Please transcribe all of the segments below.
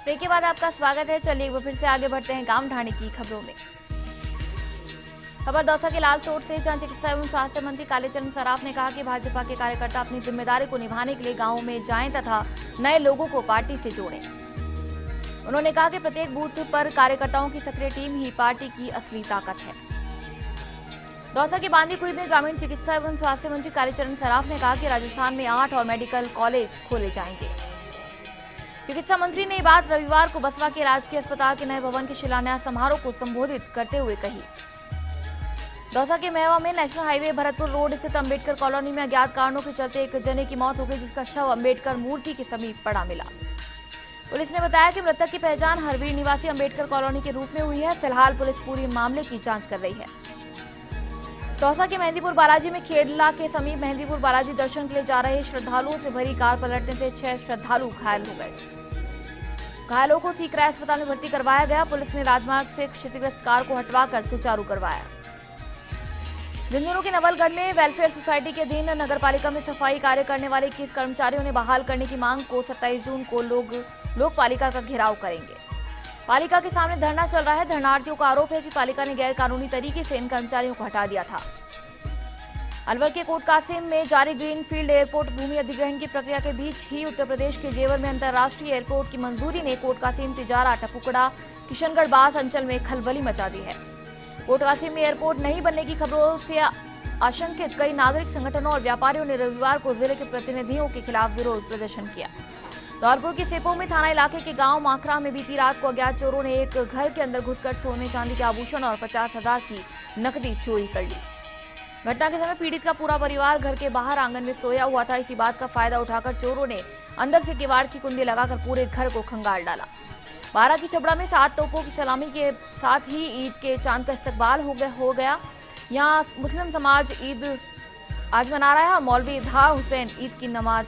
Break के बाद आपका स्वागत है। चलिए एक बार फिर से आगे बढ़ते हैं गांव ढाणी की खबरों में। खबर दौसा के लालसोट से, जहां चिकित्सा एवं स्वास्थ्य मंत्री कालीचरण सराफ ने कहा कि भाजपा के कार्यकर्ता अपनी जिम्मेदारी को निभाने के लिए गांवों में जाएं तथा नए लोगों को पार्टी से जोड़ें। उन्होंने कहा कि प्रत्येक बूथ पर कार्यकर्ताओं की सक्रिय टीम ही पार्टी की असली ताकत है। दौसा के बांदीकुई में ग्रामीण चिकित्सा एवं स्वास्थ्य मंत्री कालीचरण सराफ ने कहा कि राजस्थान में 8 और मेडिकल कॉलेज खोले जाएंगे। चिकित्सा मंत्री ने ये बात रविवार को बसवा के राजकीय अस्पताल के नए भवन के शिलान्यास समारोह को संबोधित करते हुए कही। दौसा के मेवा में नेशनल हाईवे भरतपुर रोड स्थित अंबेडकर कॉलोनी में अज्ञात कारणों के चलते एक जने की मौत हो गई, जिसका शव अंबेडकर मूर्ति के समीप पड़ा मिला। पुलिस ने बताया कि मृतक की पहचान हरवीर निवासी अंबेडकर कॉलोनी के रूप में हुई है। फिलहाल पुलिस पूरी मामले की जांच कर रही है। दौसा के मेहंदीपुर बालाजी में खेड़ला के समीप मेहंदीपुर बालाजी दर्शन के लिए जा रहे श्रद्धालुओं से भरी कार पलटने से 6 श्रद्धालु घायल हो गए। घायलों को सीकराय अस्पताल में भर्ती करवाया गया। पुलिस ने राजमार्ग से क्षतिग्रस्त कार को हटवाकर सुचारू करवाया। झुंझुनू के नवलगढ़ में वेलफेयर सोसाइटी के अधीन नगरपालिका में सफाई कार्य करने वाले 21 कर्मचारियों ने बहाल करने की मांग को 27 जून को लोकपालिका का घेराव करेंगे। पालिका के सामने धरना चल रहा है। धरनार्थियों का आरोप है कि पालिका ने गैर कानूनी तरीके से इन कर्मचारियों को हटा दिया था। अलवर के कोट कासिम में जारी ग्रीनफील्ड एयरपोर्ट भूमि अधिग्रहण की प्रक्रिया के बीच ही उत्तर प्रदेश के जेवर में अंतर्राष्ट्रीय एयरपोर्ट की मंजूरी ने कोट कासिम, तिजारा, टपुकड़ा, किशनगढ़ बास अंचल में खलबली मचा दी है। कोट कासिम में एयरपोर्ट नहीं बनने की खबरों से आशंकित कई नागरिक संगठनों और व्यापारियों ने रविवार को जिले के प्रतिनिधियों के खिलाफ विरोध प्रदर्शन किया। धौलपुर के सेपो में थाना इलाके के गांव माखरा में बीती रात को अज्ञात चोरों ने एक घर के अंदर घुसकर सोने चांदी के आभूषण और 50,000 की नकदी चोरी कर ली। घटना के समय पीड़ित का पूरा परिवार घर के बाहर आंगन में सोया हुआ था। इसी बात का फायदा उठाकर चोरों ने अंदर से किवाड़ की कुंडी लगाकर पूरे घर को खंगाल डाला। 12 की छबड़ा में 7 तोपों की सलामी के साथ ही ईद के चांद का इस्तकबाल हो गया। यहाँ मुस्लिम समाज ईद आज मना रहा है और मौलवी इजहार हुसैन ईद की नमाज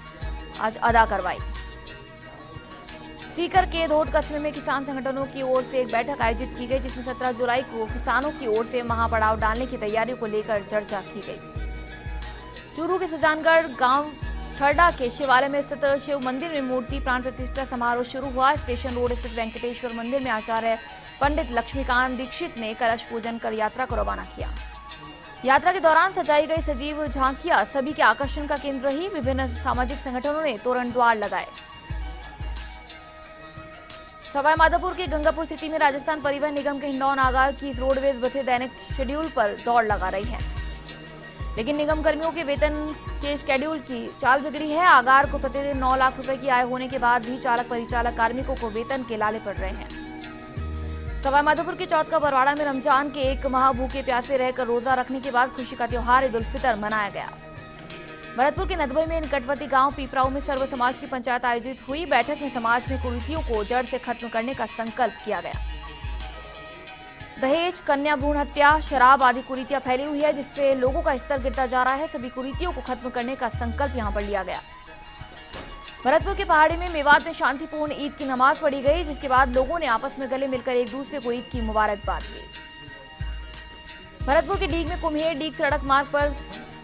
आज अदा करवाई। सीकर के धोद कस्बे में किसान संगठनों की ओर से एक बैठक आयोजित की गई, जिसमें 17 जुलाई को किसानों की ओर से महापड़ाव डालने की तैयारियों को लेकर चर्चा की गई। चूरू के सुजानगढ़ गांव खरडा के शिवालय में स्थित शिव मंदिर में मूर्ति प्राण प्रतिष्ठा समारोह शुरू हुआ। स्टेशन रोड स्थित वेंकटेश्वर मंदिर में आचार्य पंडित लक्ष्मीकांत दीक्षित ने कलश पूजन कर यात्रा को रवाना किया। यात्रा के दौरान सजाई गई सजीव झांकियां सभी के आकर्षण का केंद्र रही। विभिन्न सामाजिक संगठनों ने तोरण द्वार लगाए। सवाईमाधोपुर के गंगापुर सिटी में राजस्थान परिवहन निगम के हिंडौन आगार की रोडवेज बसें दैनिक शेड्यूल पर दौड़ लगा रही हैं, लेकिन निगम कर्मियों के वेतन के शेड्यूल की चाल बिगड़ी है। आगार को प्रतिदिन 9 लाख रुपए की आय होने के बाद भी चालक परिचालक कार्मिकों को वेतन के लाले पड़ रहे हैं। सवाईमाधोपुर के चौथ का बरवाड़ा में रमजान के 1 माह भूखे प्यासे रहकर रोजा रखने के बाद खुशी का त्योहार ईद उल फितर मनाया गया। भरतपुर के नदबई में निकटवर्ती गांव पीपराऊ में सर्व समाज की पंचायत आयोजित हुई। बैठक में समाज में कुरीतियों को जड़ से खत्म करने का संकल्प किया गया। दहेज, कन्या भ्रूण हत्या, शराब आदि कुरीतियां फैली हुई है, जिससे लोगों का स्तर गिरता जा रहा है। सभी कुरीतियों को खत्म करने का संकल्प यहां पर लिया गया। भरतपुर के पहाड़ी में मेवात में शांतिपूर्ण ईद की नमाज पढ़ी गई, जिसके बाद लोगों ने आपस में गले मिलकर एक दूसरे को ईद की मुबारकबाद दी। भरतपुर के डीग में कुम्हेर डीग सड़क मार्ग पर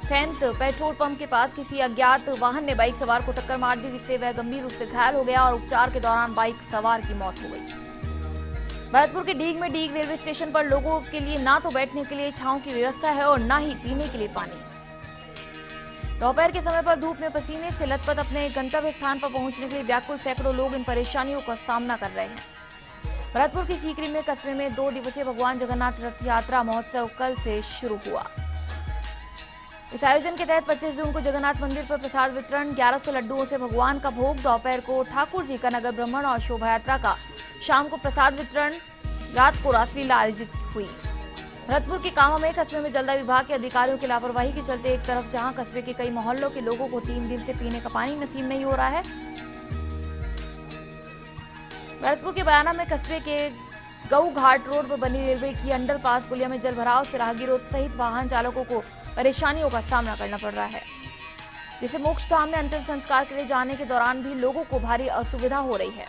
सैंत पेट्रोल पंप के पास किसी अज्ञात वाहन ने बाइक सवार को टक्कर मार दी, जिससे वह गंभीर रूप से घायल हो गया और उपचार के दौरान बाइक सवार की मौत हो गई। भरतपुर के डीग में डीग रेलवे स्टेशन पर लोगों के लिए ना तो बैठने के लिए छांव की व्यवस्था है और ना ही पीने के लिए पानी। दोपहर के समय पर धूप में पसीने से लथपथ अपने गंतव्य स्थान पर पहुंचने के लिए व्याकुल सैकड़ों लोग इन परेशानियों का सामना कर रहे हैं। भरतपुर के सीकरी में कस्बे में 2 दिवसीय भगवान जगन्नाथ रथ यात्रा महोत्सव कल से शुरू हुआ। इस आयोजन के तहत 25 जून को जगन्नाथ मंदिर पर प्रसाद वितरण, 1100 लड्डुओं से भगवान का भोग, दोपहर को ठाकुर जी का नगर भ्रमण और शोभा यात्रा का, शाम को प्रसाद वितरण, रात को रासलीला आयोजित हुई। भरतपुर के कामा में कस्बे में जलदाय विभाग के अधिकारियों की लापरवाही के चलते एक तरफ जहां कस्बे के कई मोहल्लों के लोगों को 3 दिन से पीने का पानी नसीब नहीं हो रहा है, भरतपुर के बयाना में कस्बे के गऊ घाट रोड पर बनी रेलवे की अंडरपास पुलिया में जल भराव से राहगीरों सहित वाहन चालकों को परेशानियों का सामना करना पड़ रहा है, जिससे मोक्ष धाम में अंतिम संस्कार के लिए जाने के दौरान भी लोगों को भारी असुविधा हो रही है।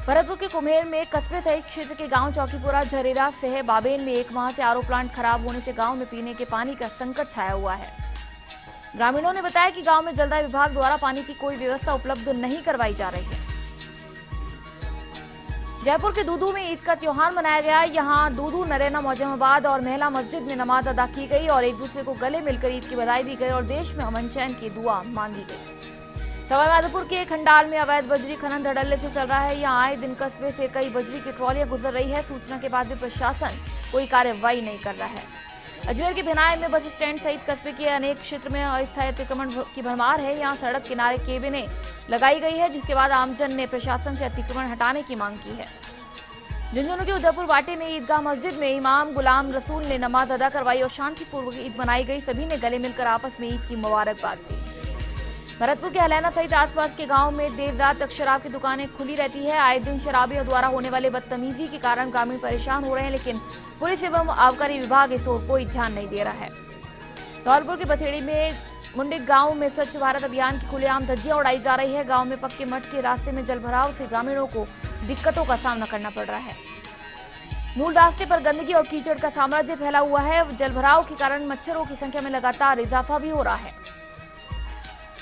भरतपुर के कुम्हेर में कस्बे सहित क्षेत्र के गांव चौकीपुरा, झरेरा, सेह, बाबेन में 1 माह से आरओ प्लांट खराब होने से गांव में पीने के पानी का संकट छाया हुआ है। ग्रामीणों ने बताया कि गांव में जलदाय विभाग द्वारा पानी की कोई व्यवस्था उपलब्ध नहीं करवाई जा रही है। जयपुर के दूदू में ईद का त्योहार मनाया गया। यहां दूदू, नरेना, मौजमाबाद और महिला मस्जिद में नमाज अदा की गई और एक दूसरे को गले मिलकर ईद की बधाई दी गई और देश में अमन चैन की दुआ मांगी गई। सवाईमाधोपुर के खंडाल में अवैध बजरी खनन धड़ल्ले से चल रहा है। यहां आए दिन कस्बे से कई बजरी की ट्रॉलियां गुजर रही है। सूचना के बाद भी प्रशासन कोई कार्रवाई नहीं कर रहा है। अजमेर के भिनाई में बस स्टैंड सहित कस्बे के अनेक क्षेत्र में अस्थायी अतिक्रमण की भरमार है। यहां सड़क किनारे केबिनें लगाई गई है, जिसके बाद आमजन ने प्रशासन से अतिक्रमण हटाने की मांग की है। झुंझुनू के उदयपुर वाटे में ईदगाह मस्जिद में इमाम गुलाम रसूल ने नमाज अदा करवाई और शांतिपूर्वक ईद मनाई गई। सभी ने गले मिलकर आपस में ईद की मुबारकबाद दी। भरतपुर के हलैना सहित आसपास के गांव में देर रात तक शराब की दुकानें खुली रहती है। आए दिन शराबियों द्वारा होने वाले बदतमीजी के कारण ग्रामीण परेशान हो रहे हैं, लेकिन पुलिस एवं आबकारी विभाग इस ओर कोई ध्यान नहीं दे रहा है। धौलपुर के बसेड़ी में मुंडिक गांव में स्वच्छ भारत अभियान की खुलेआम धज्जियां उड़ाई जा रही है। गांव में पक्के मठ के रास्ते में जलभराव से ग्रामीणों को दिक्कतों का सामना करना पड़ रहा है। मूल रास्ते पर गंदगी और कीचड़ का साम्राज्य फैला हुआ है। जलभराव के कारण मच्छरों की संख्या में लगातार इजाफा भी हो रहा है।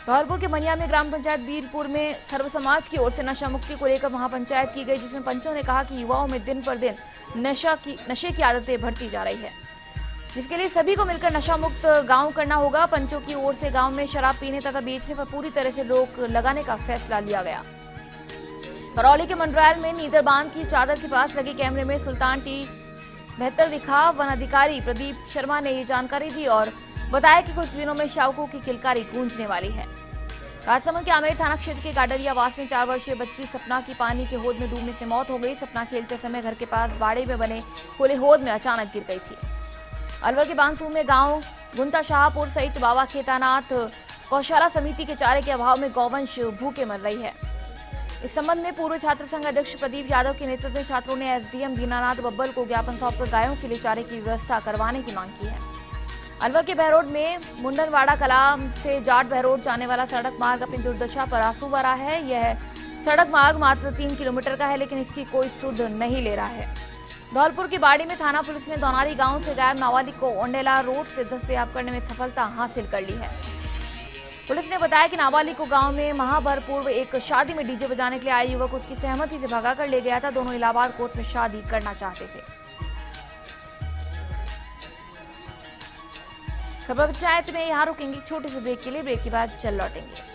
धौलपुर के मनिया में ग्राम पंचायत बीरपुर में सर्व समाज की ओर से नशा मुक्ति को लेकर महापंचायत की गई, जिसमें पंचों ने कहा कि युवाओं में दिन पर दिन नशे की आदतें बढ़ती जा रही है, जिसके लिए सभी को मिलकर नशा मुक्त गांव करना होगा। पंचों की ओर से गांव में शराब पीने तथा बेचने पर पूरी तरह से रोक लगाने का फैसला लिया गया। करौली के मंडरायल में नीदर बांध की चादर के पास लगे कैमरे में सुल्तान टी 72 दिखा। वन अधिकारी प्रदीप शर्मा ने ये जानकारी दी और बताया कि कुछ दिनों में शावकों की किलकारी गूंजने वाली है। राजसमंद के आमेर थाना क्षेत्र के गाडरिया वास में 4 वर्षीय बच्ची सपना की पानी के होद में डूबने से मौत हो गई। सपना खेलते समय घर के पास बाड़े में बने खुले होद में अचानक गिर गई थी। अलवर के बांसू में गांव गुंता शाहपुर सहित बाबा खेतानाथ गौशाला समिति के चारे के अभाव में गौवंश भूखे मर रही है। इस संबंध में पूर्व छात्र संघ अध्यक्ष प्रदीप यादव के नेतृत्व में छात्रों ने एसडीएम दीनानाथ बब्बल को ज्ञापन सौंपकर गायों के लिए चारे की व्यवस्था करवाने की मांग की है। अलवर के बहरोड में मुंडनवाड़ा कला से जाट बहरोड जाने वाला सड़क मार्ग अपनी दुर्दशा पर आंसू बहा है। यह सड़क मार्ग मात्र 3 किलोमीटर का है, लेकिन इसकी कोई सुध नहीं ले रहा है। धौलपुर की बाड़ी में थाना पुलिस ने दोनारी गांव से गायब नाबालिग को ओंडेला रोड से दस्तयाब करने में सफलता हासिल कर ली है। पुलिस ने बताया कि नाबालिग को गांव में माह भर पूर्व एक शादी में डीजे बजाने के लिए आए युवक उसकी सहमति से भगाकर ले गया था। दोनों इलाहाबाद कोर्ट में शादी करना चाहते थे। खबर पंचायत में यहाँ रुकेंगे छोटे से ब्रेक के लिए। ब्रेक के बाद चल लौटेंगे।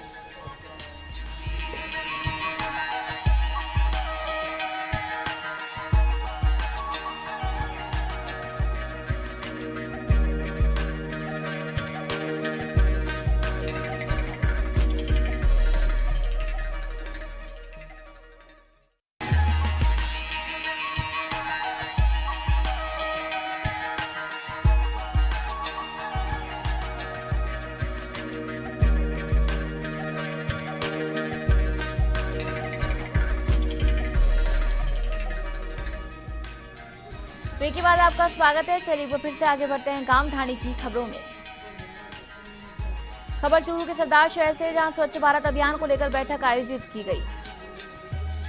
ब्रेक के बाद आपका स्वागत है। चलिए वो फिर से आगे बढ़ते हैं गांव ढाणी की खबरों में। खबर चूरू के सरदार शहर से, जहां स्वच्छ भारत अभियान को लेकर बैठक आयोजित की गई।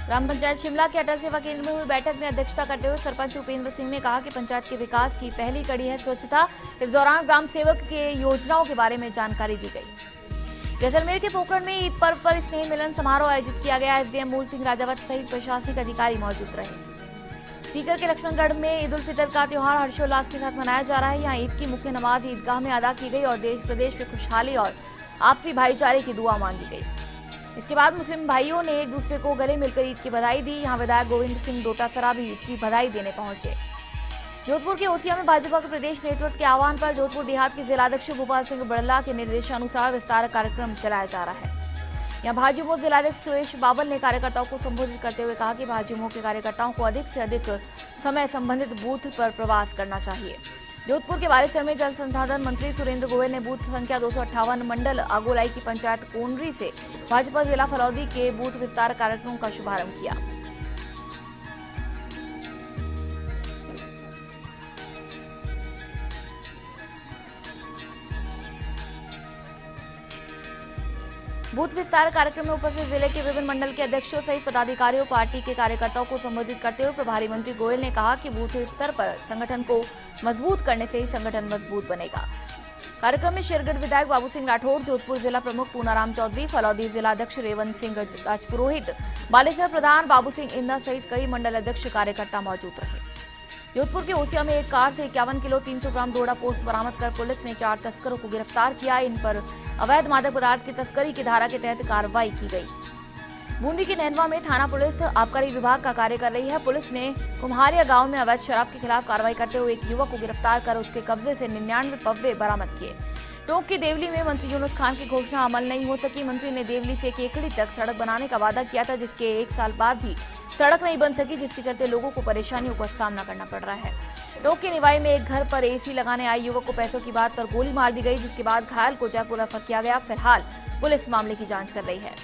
ग्राम पंचायत शिमला के अटल सेवा केंद्र में हुई बैठक में अध्यक्षता करते हुए सरपंच उपेंद्र सिंह ने कहा कि पंचायत के विकास की पहली कड़ी है स्वच्छता। इस दौरान ग्राम सेवक के योजनाओं के बारे में जानकारी दी गई। जैसलमेर के पोखरण में ईद पर्व पर स्नेह मिलन समारोह आयोजित किया गया। एसडीएम मूल सिंह राजावत सहित प्रशासनिक अधिकारी मौजूद रहे। सीकर के लक्ष्मणगढ़ में ईद उल फितर का त्योहार हर्षोल्लास के साथ मनाया जा रहा है। यहाँ ईद की मुख्य नमाज ईदगाह में अदा की गई और देश प्रदेश में खुशहाली और आपसी भाईचारे की दुआ मांगी गई। इसके बाद मुस्लिम भाइयों ने एक दूसरे को गले मिलकर ईद की बधाई दी। यहाँ विधायक गोविंद सिंह डोटासरा भी ईद की बधाई देने पहुंचे। जोधपुर के ओसिया में भाजपा के प्रदेश नेतृत्व के आह्वान पर जोधपुर देहात के जिलाध्यक्ष भोपाल सिंह बड़ला के निर्देशानुसार विस्तार कार्यक्रम चलाया जा रहा है। यहाँ भाजपा जिलाध्यक्ष सुरेश बाबल ने कार्यकर्ताओं को संबोधित करते हुए कहा कि भाजपा के कार्यकर्ताओं को अधिक से अधिक समय संबंधित बूथ पर प्रवास करना चाहिए। जोधपुर के बालेसर में जल संसाधन मंत्री सुरेंद्र गोयल ने बूथ संख्या 258 मंडल आगोलाई की पंचायत कोंडरी से भाजपा जिला फलौदी के बूथ विस्तार कार्यक्रम का शुभारंभ किया। बूथ विस्तार कार्यक्रम में उपस्थित जिले के विभिन्न मंडल के अध्यक्षों सहित पदाधिकारियों, पार्टी के कार्यकर्ताओं को संबोधित करते हुए प्रभारी मंत्री गोयल ने कहा कि बूथ स्तर पर संगठन को मजबूत करने से ही संगठन मजबूत बनेगा। कार्यक्रम में शेरगढ़ विधायक बाबू सिंह राठौड़, जोधपुर जिला प्रमुख पूनाराम चौधरी, फलौदी जिला अध्यक्ष रेवंत सिंह राजपुरोहित, बालेसर प्रधान बाबू सिंह इंदा सहित कई मंडल अध्यक्ष कार्यकर्ता मौजूद रहे। जोधपुर के ओसिया में एक कार से 51 किलो 300 ग्राम डोडा पोस्ट बरामद कर पुलिस ने 4 तस्करों को गिरफ्तार किया। इन पर अवैध मादक पदार्थ की तस्करी की धारा के तहत कार्रवाई की गई। बूंदी के नैनवा में थाना पुलिस आबकारी विभाग का कार्य कर रही है। पुलिस ने कुम्हारिया गांव में अवैध शराब के खिलाफ कार्रवाई करते हुए एक युवक को गिरफ्तार कर उसके कब्जे से 99 पव्वे बरामद किए। टोंक की देवली में मंत्री यूनुस खान की घोषणा अमल नहीं हो सकी। मंत्री ने देवली से केकड़ी तक सड़क बनाने का वादा किया था, जिसके 1 साल बाद भी सड़क नहीं बन सकी, जिसके चलते लोगों को परेशानियों का सामना करना पड़ रहा है। टोंक के निवाई में एक घर पर एसी लगाने आए युवक को पैसों की बात पर गोली मार दी गई, जिसके बाद घायल को जयपुर रेफर किया गया। फिलहाल पुलिस मामले की जांच कर रही है।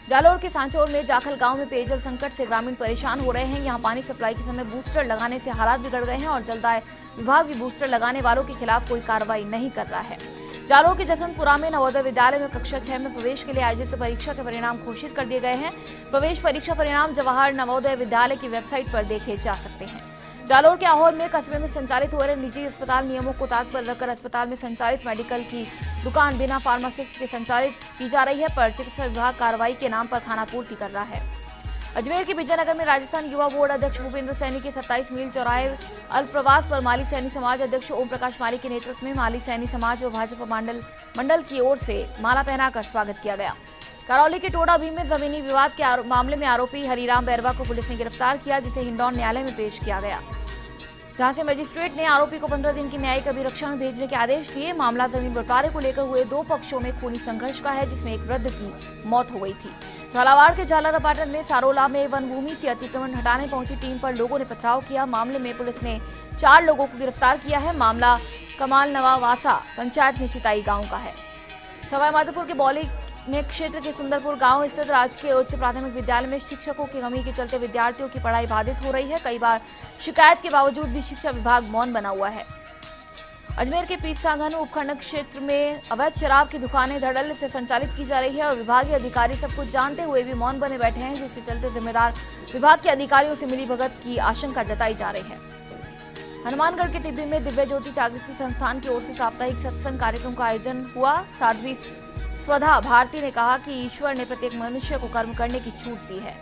जालोर के सांचौर में जाखल गांव में पेयजल संकट से ग्रामीण परेशान हो रहे हैं। यहां पानी सप्लाई के समय बूस्टर लगाने से हालात बिगड़ गए हैं और जलदाय विभाग भी बूस्टर लगाने वालों के खिलाफ कोई कार्रवाई नहीं कर रहा है। जालोर के जसवंतपुरा में नवोदय विद्यालय में कक्षा 6 में प्रवेश के लिए आयोजित परीक्षा के परिणाम घोषित कर दिए गए हैं। प्रवेश परीक्षा परिणाम जवाहर नवोदय विद्यालय की वेबसाइट पर देखे जा सकते हैं। जालोर के आहोर में कस्बे में संचालित हो रहे निजी अस्पताल नियमों को ताक पर रखकर अस्पताल में संचालित मेडिकल की दुकान बिना फार्मासिस्ट के संचालित की जा रही है, पर चिकित्सा विभाग कार्रवाई के नाम पर खानापूर्ति कर रहा है। अजमेर के विजयनगर में राजस्थान युवा बोर्ड अध्यक्ष भूपेंद्र सैनी के 27 मील चौराहे अल्पप्रवास पर माली सैनी समाज अध्यक्ष ओम प्रकाश माली के नेतृत्व में माली सैनी समाज व भाजपा मंडल की ओर से माला पहनाकर स्वागत किया गया। करौली के टोडा भीम में जमीनी विवाद के मामले में आरोपी हरिराम बैरवा को पुलिस ने गिरफ्तार किया, जिसे हिंडौन न्यायालय में पेश किया गया, जहां से मजिस्ट्रेट ने आरोपी को 15 दिन की न्यायिक अभिरक्षा में भेजने के आदेश दिए। मामला जमीन बंटवारे को लेकर हुए 2 पक्षों में खूनी संघर्ष का है, जिसमें एक वृद्ध की मौत हो गई थी। झालावाड़ के झालर अपार्टमेंट में सारोला में वन भूमि से अतिक्रमण हटाने पहुंची टीम पर लोगों ने पथराव किया। मामले में पुलिस ने 4 लोगों को गिरफ्तार किया है। मामला कमाल नवावासा पंचायत निचिताई गाँव का है। सवाईमाधोपुर के बौली में क्षेत्र के सुंदरपुर गांव स्थित राजकीय उच्च प्राथमिक विद्यालय में शिक्षकों की कमी के चलते विद्यार्थियों की पढ़ाई बाधित हो रही है। कई बार शिकायत के बावजूद भी शिक्षा विभाग मौन बना हुआ है। अजमेर के पीरसांगन उपखंड क्षेत्र में अवैध शराब की दुकानें धड़ल्ले से संचालित की जा रही है और विभागीय अधिकारी सब कुछ जानते हुए भी मौन बने बैठे हैं, जिसके चलते जिम्मेदार विभाग के अधिकारियों से मिलीभगत की आशंका जताई जा रही है। हनुमानगढ़ के टिब्बी में दिव्य ज्योति जागृति संस्थान की ओर से साप्ताहिक सत्संग कार्यक्रम का आयोजन हुआ। साध्वी स्वधा भारती ने कहा कि ईश्वर ने प्रत्येक मनुष्य को कर्म करने की छूट दी है।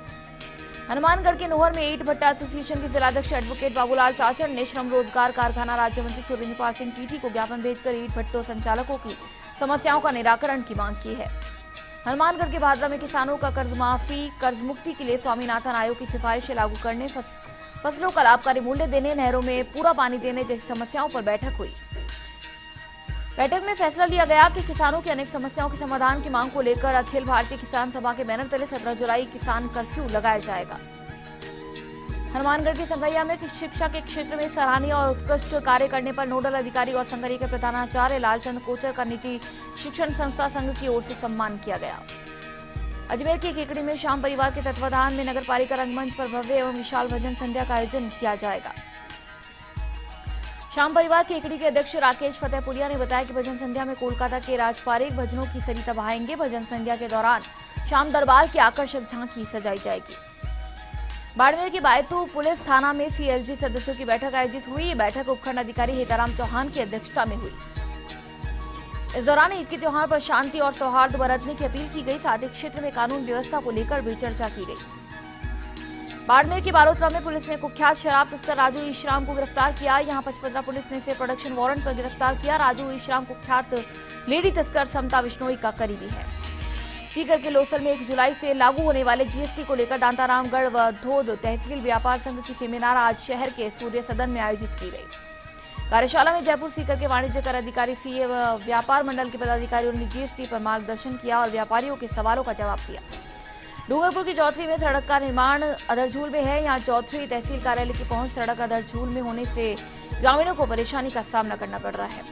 हनुमानगढ़ के नोहर में ईंट भट्टा एसोसिएशन के जिलाध्यक्ष एडवोकेट बाबूलाल चाचर ने श्रम रोजगार कारखाना राज्य मंत्री सुरेंद्र सिंह टीटी को ज्ञापन भेजकर ईंट भट्टों संचालकों की समस्याओं का निराकरण की मांग की है। हनुमानगढ़ के भादरा में किसानों का कर्ज माफी, कर्ज मुक्ति के लिए स्वामीनाथन आयोग की सिफारिशें लागू करने, फसलों का लाभकारी मूल्य देने, नहरों में पूरा पानी देने जैसी समस्याओं पर बैठक हुई। बैठक में फैसला लिया गया कि किसानों की अनेक समस्याओं के समाधान की मांग को लेकर अखिल भारतीय किसान सभा के बैनर तले 17 जुलाई किसान कर्फ्यू लगाया जाएगा। हनुमानगढ़ के संगैया में शिक्षा के क्षेत्र में सराहनीय और उत्कृष्ट कार्य करने पर नोडल अधिकारी और संगरी के प्रधानाचार्य लालचंद कोचर का निजी शिक्षण संस्था संघ की ओर से सम्मान किया गया। अजमेर के केकड़ी में श्याम परिवार के तत्वाधान में नगरपालिका रंगमंच पर भव्य एवं विशाल भजन संध्या का आयोजन किया जाएगा। श्याम परिवार केकड़ी के अध्यक्ष राकेश फतेहपुरिया ने बताया कि भजन संध्या में कोलकाता के राजपारिक भजनों की सरिता बहाएंगे। भजन संध्या के दौरान श्याम दरबार की आकर्षक झांकी सजाई जाएगी। बाड़मेर के बायतू पुलिस थाना में सीएलजी सदस्यों की बैठक आयोजित हुई। ये बैठक उपखंड अधिकारी हेताराम चौहान की अध्यक्षता में हुई। इस दौरान ईद के त्योहार पर शांति और सौहार्द बरतने की अपील की गई। साथ ही क्षेत्र में कानून व्यवस्था को लेकर भी चर्चा की गई। बाड़मेर के बालोतरा में पुलिस ने कुख्यात शराब तस्कर राजू ईश्राम को गिरफ्तार किया। यहां पचपदरा पुलिस ने इसे प्रोडक्शन वारंट पर गिरफ्तार किया। राजू ईश्राम कुख्यात लेडी तस्कर समता बिश्नोई का करीबी है। सीकर के लोसल में 1 जुलाई से लागू होने वाले जीएसटी को लेकर दांतारामगढ़ व धोद तहसील व्यापार संघ की सेमिनार आज शहर के सूर्य सदन में आयोजित की गई। कार्यशाला में जयपुर सीकर के वाणिज्य कर अधिकारी सीए व व्यापार मंडल के पदाधिकारियों ने जीएसटी पर मार्गदर्शन किया और व्यापारियों के सवालों का जवाब दिया। डूंगरपुर की चौथरी में सड़क का निर्माण अदरझूल में है। यहाँ चौथरी तहसील कार्यालय की पहुंच सड़क अदरझूल में होने से ग्रामीणों को परेशानी का सामना करना पड़ रहा है।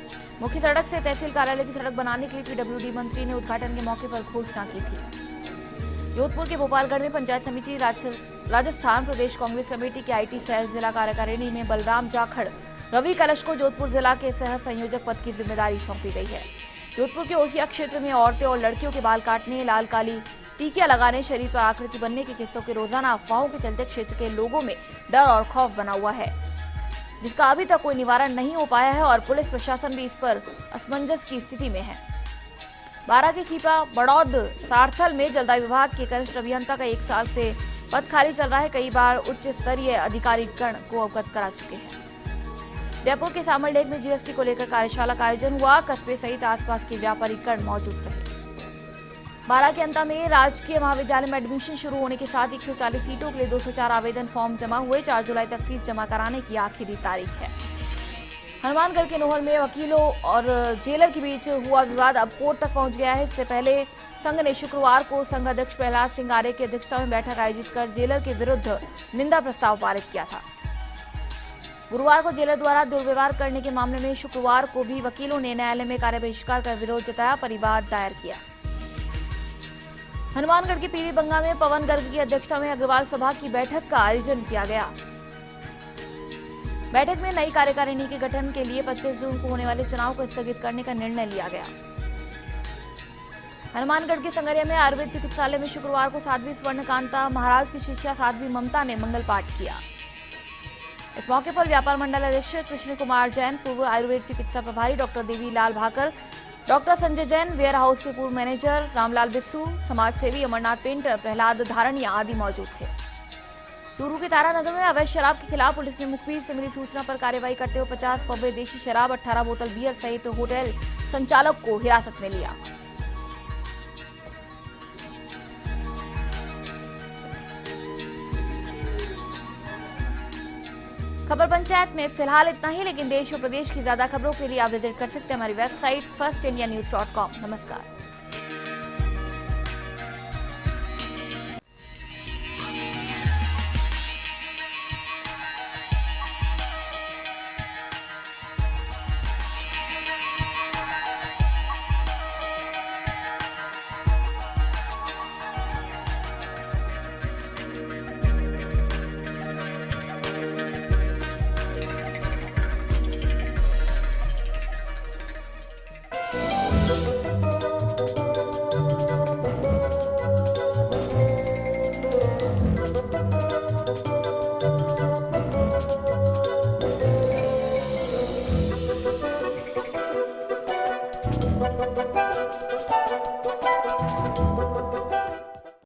मुख्य सड़क से तहसील कार्यालय की सड़क बनाने के लिए पीडब्ल्यूडी मंत्री ने उद्घाटन के मौके पर घोषणा की थी। जोधपुर के भोपालगढ़ में पंचायत समिति राजस्थान प्रदेश कांग्रेस कमेटी की आईटी सेल जिला कार्यकारिणी में बलराम जाखड़ रवि कलश को जोधपुर जिला के सह संयोजक पद की जिम्मेदारी सौंपी गई है। जोधपुर के ओसिया क्षेत्र में औरतें और लड़कियों के बाल काटने, लाल काली टीकियां लगाने, शरीर पर आकृति बनने के किस्सों के रोजाना अफवाहों के चलते क्षेत्र के लोगों में डर और खौफ बना हुआ है। जिसका अभी तक कोई निवारण नहीं हो पाया है और पुलिस प्रशासन भी इस पर असमंजस की स्थिति में है। बारा के छिपा बड़ौद सारथल में जलदाय विभाग के कनिष्ठ अभियंता का 1 साल से पद खाली चल रहा है। कई बार उच्च स्तरीय अधिकारीगण को अवगत करा चुके हैं। जयपुर के सामरलेक में जीएसटी को लेकर कार्यशाला का आयोजन हुआ। कस्बे सहित आसपास के व्यापारीगण मौजूद रहे। बारा के अंता में राजकीय महाविद्यालय में एडमिशन शुरू होने के साथ 140 सीटों के लिए 204 आवेदन फॉर्म जमा हुए। 4 जुलाई तक फीस जमा कराने की आखिरी तारीख है। हनुमानगढ़ के नोहर में वकीलों और जेलर के बीच हुआ विवाद अब कोर्ट तक पहुंच गया है। इससे पहले संघ ने शुक्रवार को संघ अध्यक्ष प्रहलाद सिंह आर्य की अध्यक्षता में बैठक आयोजित कर जेलर के विरुद्ध निंदा प्रस्ताव पारित किया था। गुरुवार को जेलर द्वारा दुर्व्यवहार करने के मामले में शुक्रवार को भी वकीलों ने न्यायालय में कार्य बहिष्कार कर विरोध जताया, परिवाद दायर किया। हनुमानगढ़ के पीरी बंगा में पवन गर्ग की अध्यक्षता में अग्रवाल सभा की बैठक का आयोजन किया गया। बैठक में नई कार्यकारिणी के गठन के लिए 25 जून को होने वाले चुनाव को स्थगित करने का निर्णय लिया गया। हनुमानगढ़ के संगरिया में आयुर्वेद चिकित्सालय में शुक्रवार को 7वीं स्वर्णकांता महाराज की शिष्या साध्वी ममता ने मंगल पाठ किया। इस मौके पर व्यापार मंडल अध्यक्ष कृष्ण कुमार जैन, पूर्व आयुर्वेद चिकित्सा प्रभारी doctor Devi Lal Bhakar, doctor Sanjay Jain, warehouse के पूर्व मैनेजर रामलाल बिस्सू, समाज सेवी अमरनाथ पेंटर प्रहलाद धारणिया आदि मौजूद थे। चूरू के तारानगर में अवैध शराब के खिलाफ पुलिस ने मुखबिर से मिली सूचना पर कार्रवाई करते हुए 50 पब्बे देशी शराब, 18 बोतल बियर सहित होटल संचालक को हिरासत में लिया। खबर पंचायत में फिलहाल इतना ही, लेकिन देश और प्रदेश की ज्यादा खबरों के लिए आप विजिट कर सकते हैं हमारी वेबसाइट firstindianews.com। नमस्कार।